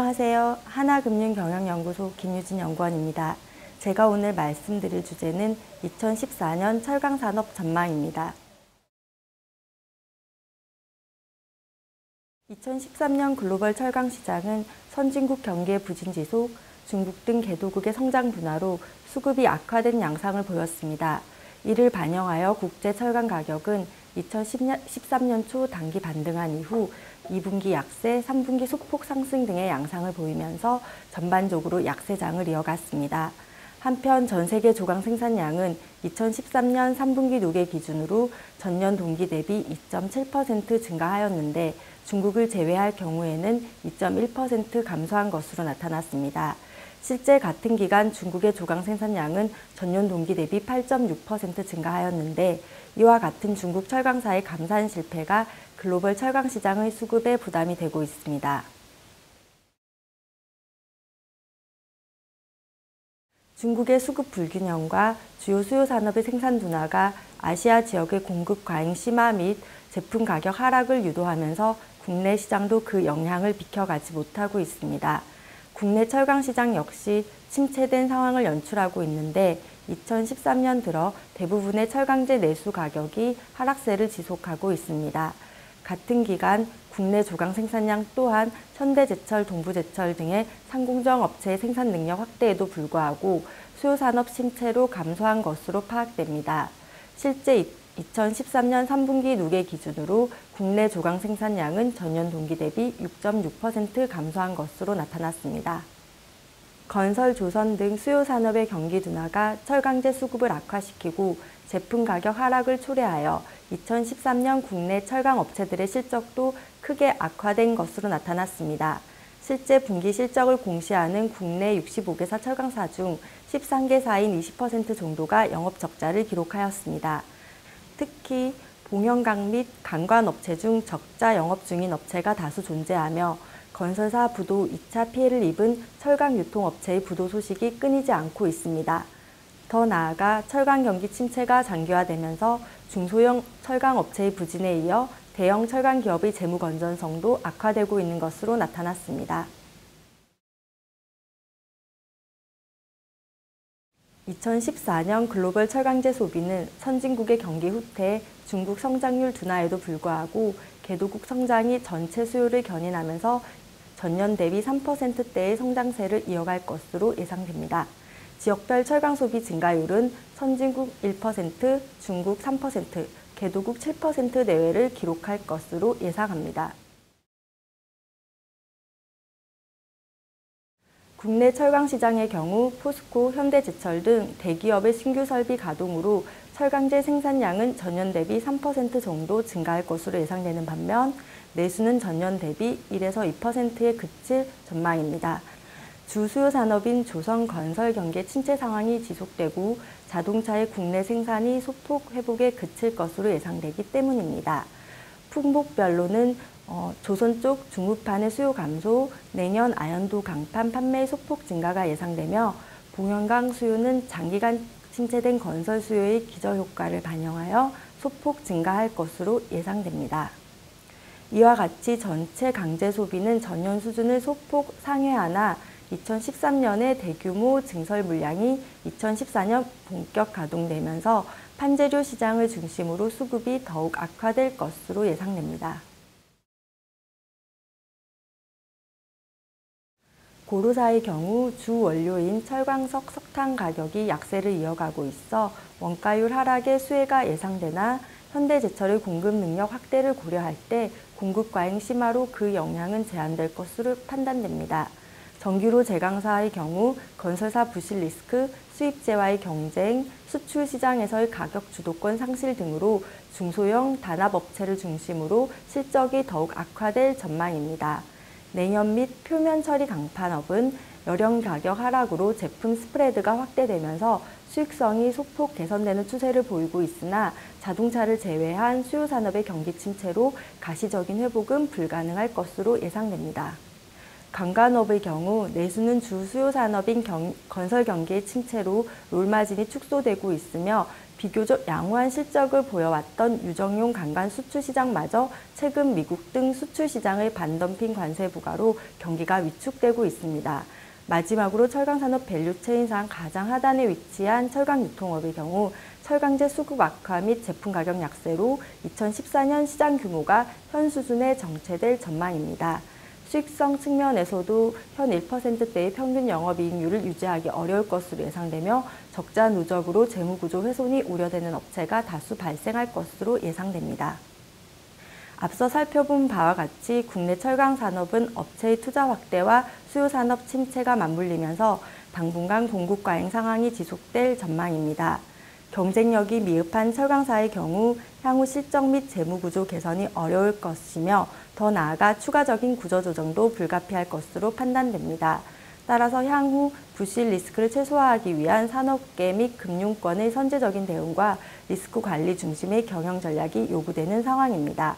안녕하세요. 하나금융경영연구소 김유진 연구원입니다. 제가 오늘 말씀드릴 주제는 2014년 철강산업 전망입니다. 2013년 글로벌 철강 시장은 선진국 경기의 부진 지속, 중국 등 개도국의 성장 둔화로 수급이 악화된 양상을 보였습니다. 이를 반영하여 국제 철강 가격은 2013년 초 단기 반등한 이후 2분기 약세, 3분기 소폭 상승 등의 양상을 보이면서 전반적으로 약세장을 이어갔습니다. 한편 전 세계 조강 생산량은 2013년 3분기 누계 기준으로 전년 동기 대비 2.7% 증가하였는데 중국을 제외할 경우에는 2.1% 감소한 것으로 나타났습니다. 실제 같은 기간 중국의 조강 생산량은 전년 동기 대비 8.6% 증가하였는데 이와 같은 중국 철강사의 감산 실패가 글로벌 철강 시장의 수급에 부담이 되고 있습니다. 중국의 수급 불균형과 주요 수요 산업의 생산 둔화가 아시아 지역의 공급 과잉 심화 및 제품 가격 하락을 유도하면서 국내 시장도 그 영향을 비켜가지 못하고 있습니다. 국내 철강 시장 역시 침체된 상황을 연출하고 있는데 2013년 들어 대부분의 철강제 내수 가격이 하락세를 지속하고 있습니다. 같은 기간 국내 조강 생산량 또한 현대제철, 동부제철 등의 상공정 업체의 생산 능력 확대에도 불구하고 수요산업 침체로 감소한 것으로 파악됩니다. 실제 2013년 3분기 누계 기준으로 국내 조강 생산량은 전년 동기 대비 6.6% 감소한 것으로 나타났습니다. 건설, 조선 등 수요 산업의 경기 둔화가 철강제 수급을 악화시키고 제품 가격 하락을 초래하여 2013년 국내 철강 업체들의 실적도 크게 악화된 것으로 나타났습니다. 실제 분기 실적을 공시하는 국내 65개사 철강사 중 13개사인 20% 정도가 영업 적자를 기록하였습니다. 특히 봉현강 및 강관업체 중 적자 영업 중인 업체가 다수 존재하며 건설사 부도 2차 피해를 입은 철강 유통업체의 부도 소식이 끊이지 않고 있습니다. 더 나아가 철강 경기 침체가 장기화되면서 중소형 철강 업체의 부진에 이어 대형 철강 기업의 재무 건전성도 악화되고 있는 것으로 나타났습니다. 2014년 글로벌 철강제 소비는 선진국의 경기 후퇴, 중국 성장률 둔화에도 불구하고 개도국 성장이 전체 수요를 견인하면서 전년 대비 3%대의 성장세를 이어갈 것으로 예상됩니다. 지역별 철강 소비 증가율은 선진국 1%, 중국 3%, 개도국 7% 내외를 기록할 것으로 예상합니다. 국내 철강 시장의 경우 포스코, 현대제철 등 대기업의 신규 설비 가동으로 철강제 생산량은 전년 대비 3% 정도 증가할 것으로 예상되는 반면 내수는 전년 대비 1에서 2%에 그칠 전망입니다. 주 수요 산업인 조선 건설 경기 침체 상황이 지속되고 자동차의 국내 생산이 소폭 회복에 그칠 것으로 예상되기 때문입니다. 품목별로는 조선 쪽 중후판의 수요 감소, 내년 아연도 강판 판매 소폭 증가가 예상되며 봉현강 수요는 장기간 침체된 건설 수요의 기저효과를 반영하여 소폭 증가할 것으로 예상됩니다. 이와 같이 전체 강제 소비는 전년 수준을 소폭 상회하나 2013년에 대규모 증설 물량이 2014년 본격 가동되면서 판재료 시장을 중심으로 수급이 더욱 악화될 것으로 예상됩니다. 고르사의 경우 주 원료인 철광석, 석탄 가격이 약세를 이어가고 있어 원가율 하락의 수혜가 예상되나 현대제철의 공급 능력 확대를 고려할 때 공급 과잉 심화로 그 영향은 제한될 것으로 판단됩니다. 정규로 제강사의 경우 건설사 부실 리스크, 수입제와의 경쟁, 수출 시장에서의 가격 주도권 상실 등으로 중소형 단합업체를 중심으로 실적이 더욱 악화될 전망입니다. 냉연 및 표면 처리 강판업은 열연 가격 하락으로 제품 스프레드가 확대되면서 수익성이 소폭 개선되는 추세를 보이고 있으나 자동차를 제외한 수요 산업의 경기 침체로 가시적인 회복은 불가능할 것으로 예상됩니다. 관광업의 경우 내수는 주 수요 산업인 건설 경기의 침체로 롤마진이 축소되고 있으며 비교적 양호한 실적을 보여왔던 유정용 관광 수출 시장마저 최근 미국 등 수출 시장의 반덤핑 관세 부과로 경기가 위축되고 있습니다. 마지막으로 철강산업 밸류체인상 가장 하단에 위치한 철강유통업의 경우 철강제 수급 악화 및 제품 가격 약세로 2014년 시장 규모가 현 수준에 정체될 전망입니다. 수익성 측면에서도 현 1%대의 평균 영업이익률을 유지하기 어려울 것으로 예상되며 적자 누적으로 재무구조 훼손이 우려되는 업체가 다수 발생할 것으로 예상됩니다. 앞서 살펴본 바와 같이 국내 철강 산업은 업체의 투자 확대와 수요 산업 침체가 맞물리면서 당분간 공급 과잉 상황이 지속될 전망입니다. 경쟁력이 미흡한 철강사의 경우 향후 실적 및 재무구조 개선이 어려울 것이며 더 나아가 추가적인 구조조정도 불가피할 것으로 판단됩니다. 따라서 향후 부실 리스크를 최소화하기 위한 산업계 및 금융권의 선제적인 대응과 리스크 관리 중심의 경영 전략이 요구되는 상황입니다.